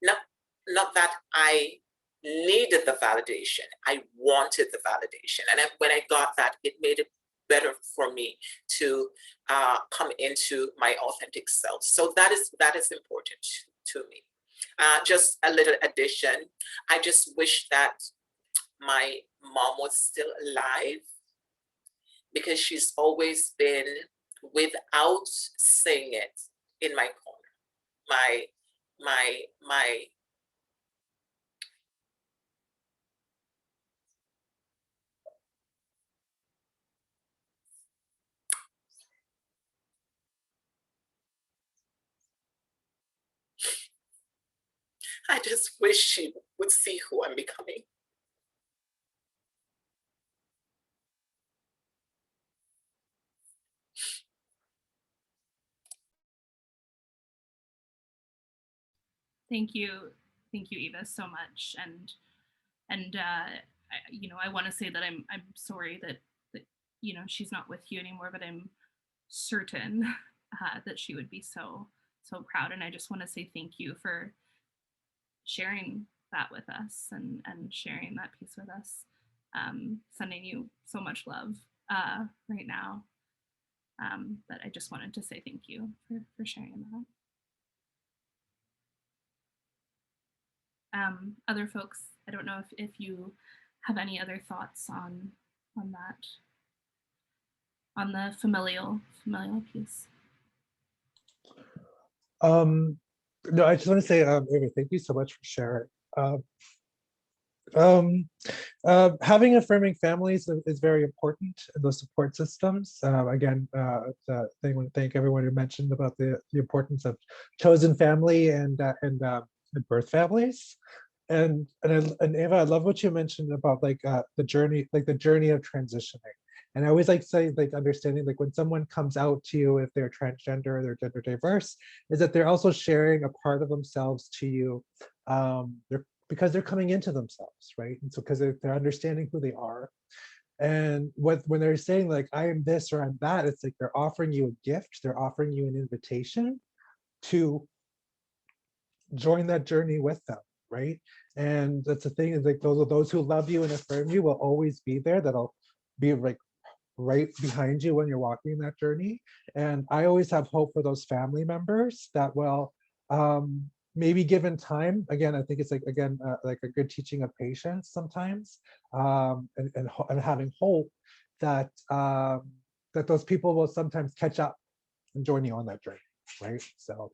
not that I needed the validation, I wanted the validation. And when I got that, it made it better for me to come into my authentic self. So that is important to me. Just a little addition. I just wish that my mom was still alive, because she's always been, without saying it, in my corner. My I just wish she would see who I'm becoming. Thank you, Eva, so much. And you know, I want to say that I'm sorry that you know, she's not with you anymore, but I'm certain that she would be so proud. And I just want to say thank you for sharing that with us and sharing that piece with us. Sending you so much love right now. But I just wanted to say thank you for sharing that. Other folks, I don't know if you have any other thoughts on that, on the familial piece. No, I just want to say, Eva, thank you so much for sharing. Having affirming families is very important in those support systems. Again, I want to thank everyone who mentioned about the importance of chosen family and birth families. And Eva, I love what you mentioned about like the journey of transitioning. And I always like say, like, understanding, like, when someone comes out to you, if they're transgender or they're gender diverse, is that they're also sharing a part of themselves to you. Because they're coming into themselves, right? And so because they're understanding who they are. And when they're saying like, I am this or I'm that, it's like they're offering you a gift, they're offering you an invitation to join that journey with them, right? And that's the thing, is like those who love you and affirm you will always be there. That'll be like right behind you when you're walking that journey. And I always have hope for those family members that will maybe given time, again, I think it's like, again, like a good teaching of patience sometimes, and having hope that that those people will sometimes catch up and join you on that journey, right? So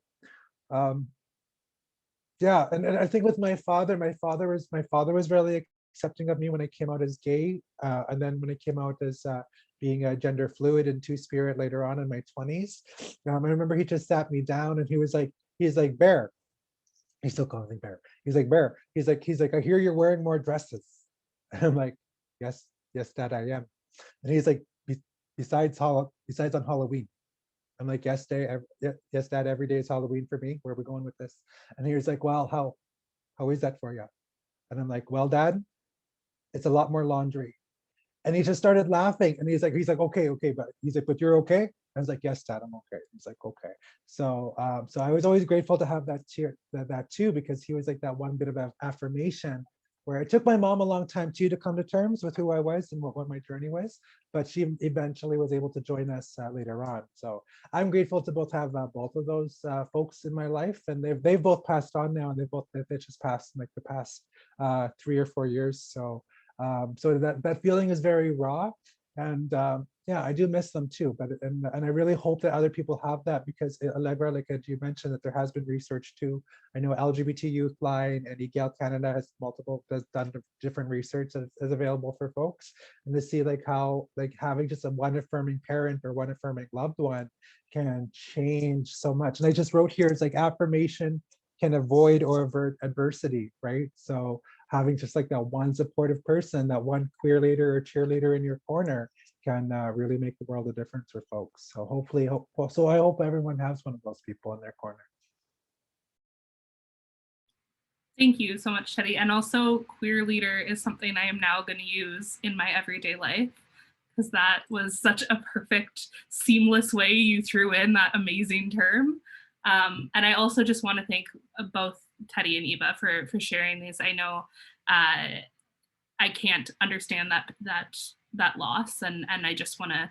yeah, and I think with my father was really accepting of me when I came out as gay, and then when I came out as being a gender fluid and two-spirit later on in my 20s. I remember he just sat me down and he's like, Bear. He still calls me Bear. He's like, Bear. He's like, I hear you're wearing more dresses. And I'm like, yes, Dad, I am. And he's like, besides on Halloween. I'm like, yes, yes, Dad, every day is Halloween for me. Where are we going with this? And he was like, well, how is that for you? And I'm like, well, Dad, it's a lot more laundry. And he just started laughing. And he's like, okay, but he's like, but you're okay? I was like, yes, Dad, I'm okay. He's like, okay. So, so I was always grateful to have that too, because he was like that one bit of affirmation where it took my mom a long time too to come to terms with who I was and what my journey was, but she eventually was able to join us later on. So I'm grateful to both have both of those folks in my life, and they've both passed on now, and they just passed in like the past 3 or 4 years. So so that feeling is very raw, and yeah, I do miss them too. But and I really hope that other people have that, because Allegra, like as you mentioned, that there has been research too. I know LGBT Youth Line and EGAL Canada has done different research that is available for folks, and to see like how like having just a one affirming parent or one affirming loved one can change so much. And I just wrote here, it's like affirmation can avoid or avert adversity, right? So having just like that one supportive person, that one queer leader or cheerleader in your corner can really make the world a difference for folks. So hopefully, so I hope everyone has one of those people in their corner. Thank you so much, Teddy. And also, queer leader is something I am now going to use in my everyday life, because that was such a perfect, seamless way you threw in that amazing term. And I also just want to thank both Teddy and Eva for sharing these. I know I can't understand that loss, and I just want to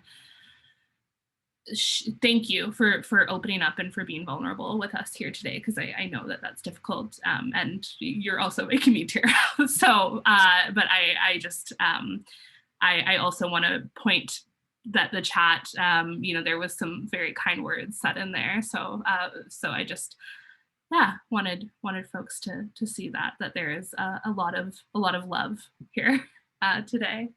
thank you for opening up and for being vulnerable with us here today, because I know that that's difficult, and you're also making me tear up. So, but I just I also want to point that the chat, you know, there was some very kind words said in there. So so I just wanted folks to see that there is a lot of love here today.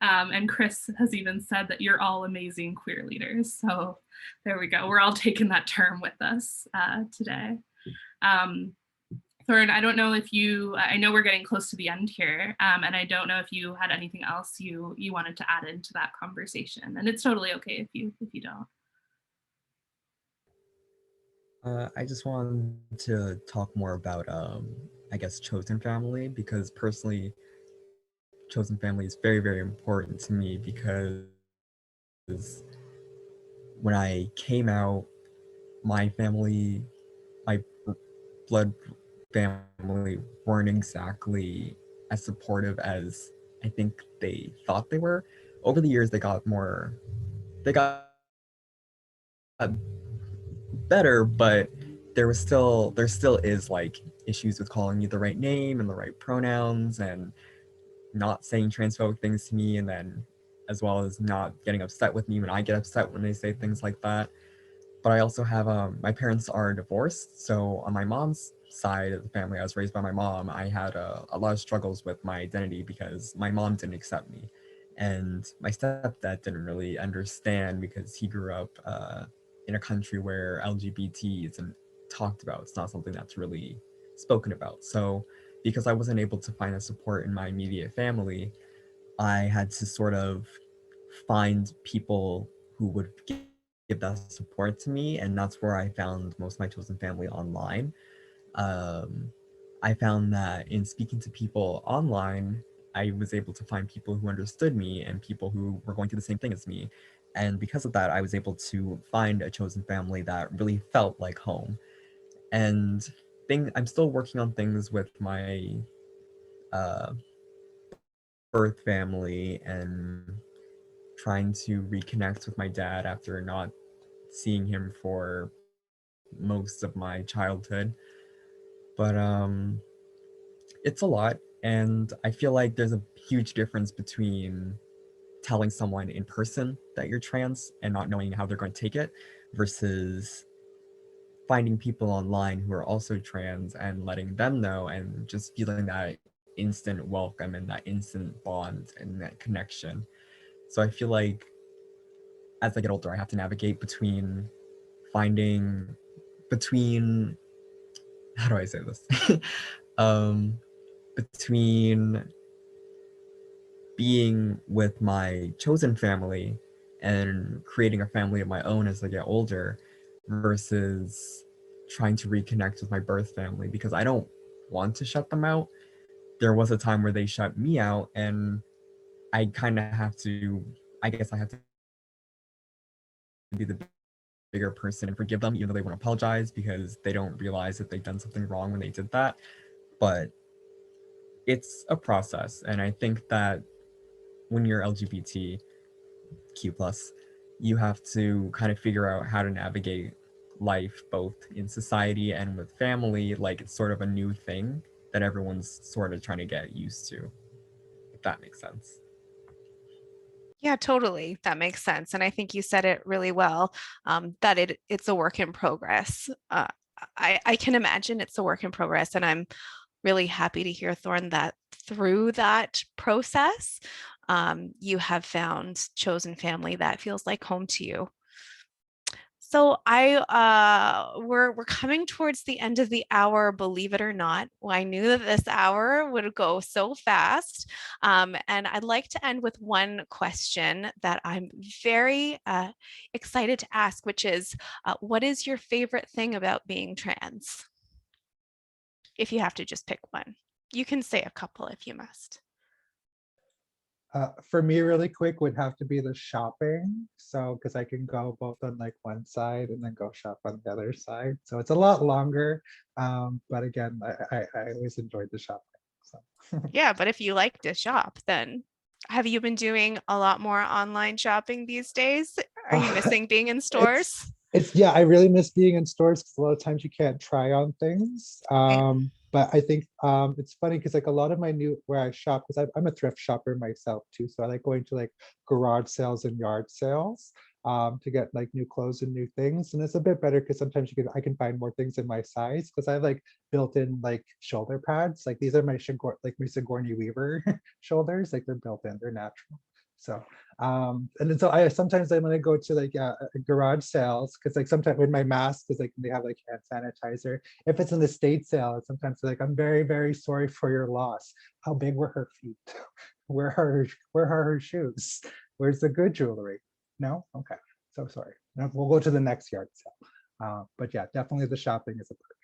And Chris has even said that you're all amazing queer leaders. So there we go. We're all taking that term with us today. Thoryne, I don't know if you, I know we're getting close to the end here, and I don't know if you had anything else you wanted to add into that conversation. And it's totally okay if you don't. I just wanted to talk more about, I guess, chosen family, because personally, chosen family is very, very important to me, because when I came out, my family, my blood family weren't exactly as supportive as I think they thought they were. Over the years, they got better, but there still is like issues with calling you the right name and the right pronouns, and not saying transphobic things to me, and then as well as not getting upset with me when I get upset when they say things like that. But I also have my parents are divorced, so on my mom's side of the family, I was raised by my mom. I had a lot of struggles with my identity because my mom didn't accept me, and my stepdad didn't really understand, because he grew up in a country where LGBT isn't talked about. It's not something that's really spoken about. So because I wasn't able to find a support in my immediate family, I had to sort of find people who would give that support to me, and that's where I found most of my chosen family online. I found that in speaking to people online, I was able to find people who understood me and people who were going through the same thing as me. And because of that, I was able to find a chosen family that really felt like home. And I'm still working on things with my uh, birth family, and trying to reconnect with my dad after not seeing him for most of my childhood. But it's a lot, and I feel like there's a huge difference between telling someone in person that you're trans and not knowing how they're going to take it, versus finding people online who are also trans and letting them know, and just feeling that instant welcome and that instant bond and that connection. So I feel like as I get older, I have to navigate between between how do I say this? Between being with my chosen family and creating a family of my own as I get older versus trying to reconnect with my birth family because I don't want to shut them out. There was a time where they shut me out, and I kind of have to, I guess I have to be the bigger person and forgive them, even though they won't apologize because they don't realize that they've done something wrong when they did that. But it's a process. And I think that when you're LGBTQ+, you have to kind of figure out how to navigate life both in society and with family. Like it's sort of a new thing that everyone's sort of trying to get used to, if that makes sense. Yeah, totally. That makes sense. And I think you said it really well, that it's a work in progress. I can imagine it's a work in progress. And I'm really happy to hear, Thorn, that through that process, you have found chosen family that feels like home to you. So we're coming towards the end of the hour, believe it or not. Well, I knew that this hour would go so fast. And I'd like to end with one question that I'm very excited to ask, which is, what is your favorite thing about being trans? If you have to just pick one. You can say a couple if you must. For me, really quick would have to be the shopping. So, because I can go both on like one side and then go shop on the other side. So it's a lot longer. But again, I always enjoyed the shopping. So. Yeah, but if you like to shop, then have you been doing a lot more online shopping these days? Are you missing being in stores? Yeah, I really miss being in stores because a lot of times you can't try on things. But I think it's funny because like a lot of my where I shop, because I'm a thrift shopper myself too. So I like going to like garage sales and yard sales to get like new clothes and new things. And it's a bit better because sometimes I can find more things in my size because I have like built-in like shoulder pads. Like these are my Sigourney Weaver shoulders. Like they're built in, they're natural. So and then so I sometimes I'm gonna go to like garage sales because like sometimes with my mask because like they have like hand sanitizer. If it's an estate sale, sometimes they're like, I'm very, very sorry for your loss. How big were her feet? Where are her shoes? Where's the good jewelry? No? Okay. So sorry. No, we'll go to the next yard sale. But yeah, definitely the shopping is a perk.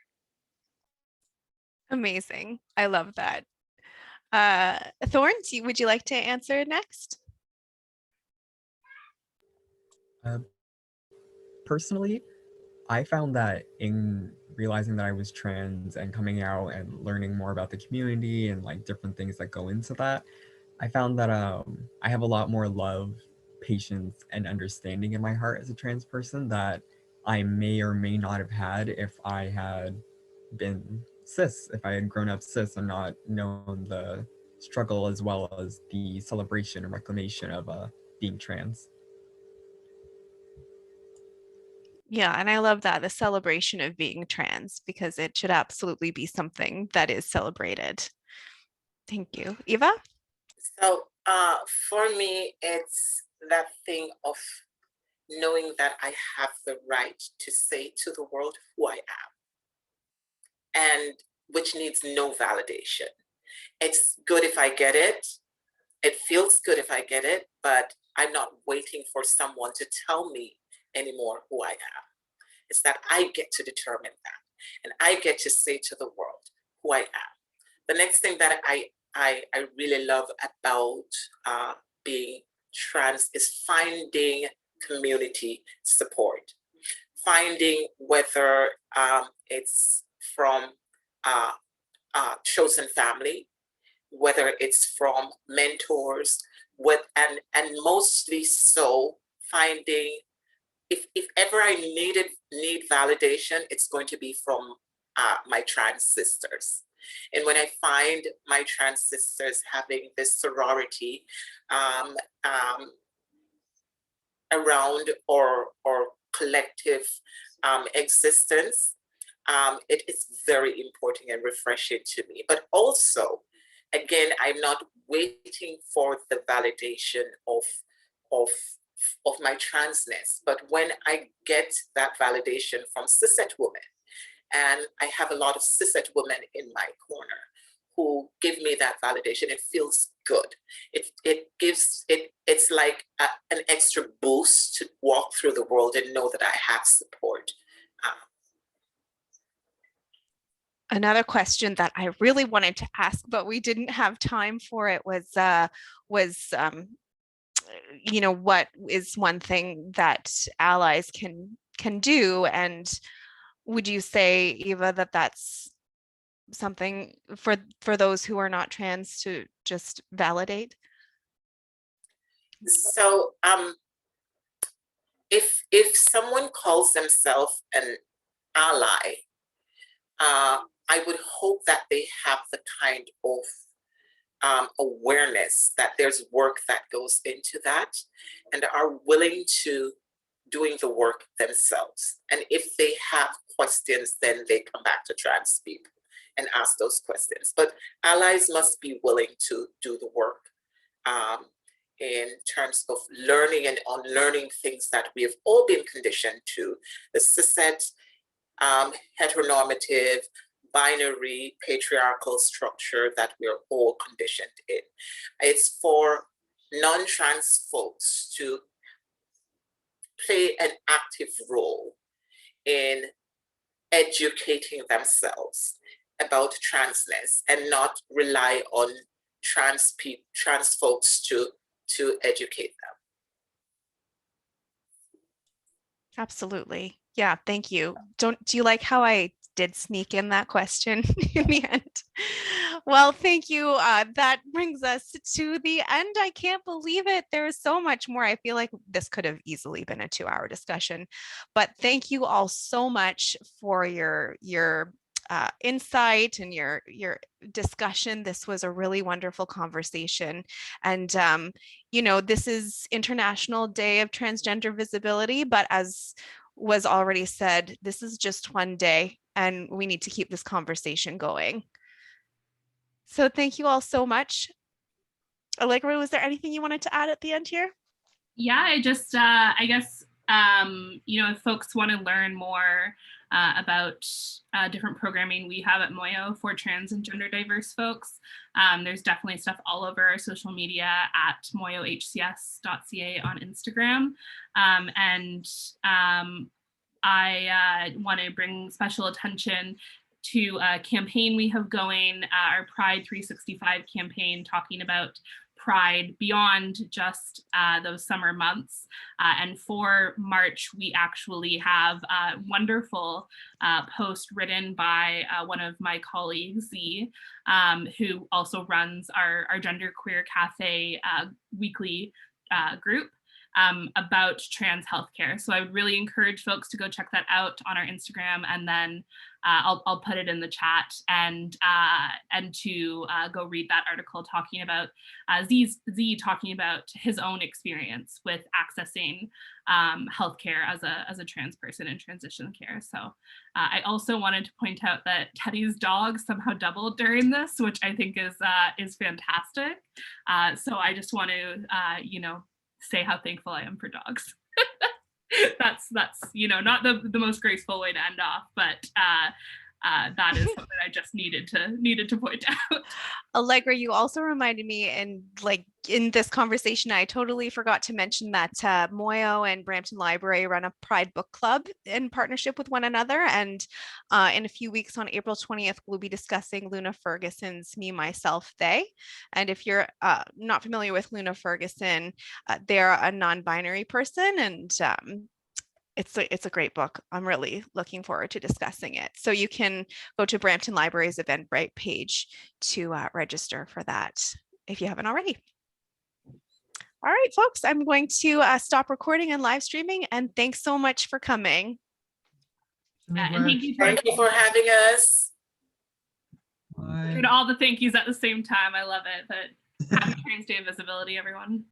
Amazing. I love that. Thorn, would you like to answer next? Personally, I found that in realizing that I was trans and coming out and learning more about the community and like different things that go into that, I found that I have a lot more love, patience, and understanding in my heart as a trans person that I may or may not have had if I had been cis, if I had grown up cis and not known the struggle as well as the celebration and reclamation of being trans. Yeah, and I love that, the celebration of being trans, because it should absolutely be something that is celebrated. Thank you. Eva? So for me, it's that thing of knowing that I have the right to say to the world who I am, and which needs no validation. It's good if I get it. It feels good if I get it, but I'm not waiting for someone to tell me anymore who I am. It's that I get to determine that, and I get to say to the world who I am. The next thing that I really love about being trans is finding community support, finding whether it's from chosen family, whether it's from mentors, and mostly so finding, if ever I need validation, it's going to be from my trans sisters. And when I find my trans sisters having this sorority around or collective existence, it is very important and refreshing to me. But also, again, I'm not waiting for the validation of my transness, but when I get that validation from cishet women, and I have a lot of cishet women in my corner who give me that validation, it feels good. It gives it's like an extra boost to walk through the world and know that I have support. Another question that I really wanted to ask, but we didn't have time for it, was you know, what is one thing that allies can do? And would you say, Eva, that that's something for those who are not trans to just validate? So if someone calls themselves an ally, I would hope that they have the kind of awareness that there's work that goes into that and are willing to doing the work themselves. And if they have questions, then they come back to trans people and ask those questions. But allies must be willing to do the work in terms of learning and unlearning things that we have all been conditioned to. The cishet, heteronormative, binary, patriarchal structure that we're all conditioned in. It's for non-trans folks to play an active role in educating themselves about transness and not rely on trans folks to educate them. Absolutely. Yeah, thank you. Do you like how I did sneak in that question in the end? Well, thank you. That brings us to the end. I can't believe it. There's so much more. I feel like this could have easily been a 2-hour discussion, but thank you all so much for your insight and your discussion. This was a really wonderful conversation. And you know, this is International Day of Transgender Visibility, but as was already said, this is just one day and we need to keep this conversation going. So thank you all so much. Allegra, was there anything you wanted to add at the end here? Yeah, I just, I guess, you know, if folks want to learn more about different programming we have at Moyo for trans and gender diverse folks, there's definitely stuff all over our social media at moyohcs.ca on Instagram. I want to bring special attention to a campaign we have going, our Pride 365 campaign, talking about Pride beyond just those summer months. And for March, we actually have a wonderful post written by one of my colleagues, Z, who also runs our Genderqueer Cafe weekly group, about trans healthcare. So I would really encourage folks to go check that out on our Instagram, and then I'll put it in the chat, and to go read that article talking about Z talking about his own experience with accessing healthcare as a trans person in transition care. So I also wanted to point out that Teddy's dog somehow doubled during this, which I think is fantastic. So I just want to you know, say how thankful I am for dogs. That's you know, not the most graceful way to end off, but that is something I just needed to point out. Allegra, you also reminded me, and like in this conversation, I totally forgot to mention that Moyo and Brampton Library run a Pride Book Club in partnership with one another. And in a few weeks on April 20th, we'll be discussing Luna Ferguson's Me, Myself, They. And if you're not familiar with Luna Ferguson, they're a non-binary person, and it's a great book. I'm really looking forward to discussing it. So you can go to Brampton Library's Eventbrite page to register for that if you haven't already. All right, folks, I'm going to stop recording and live streaming, and thanks so much for coming. And Thank you for having us. Bye. All the thank yous at the same time. I love it. But happy Trans Day of Visibility, everyone.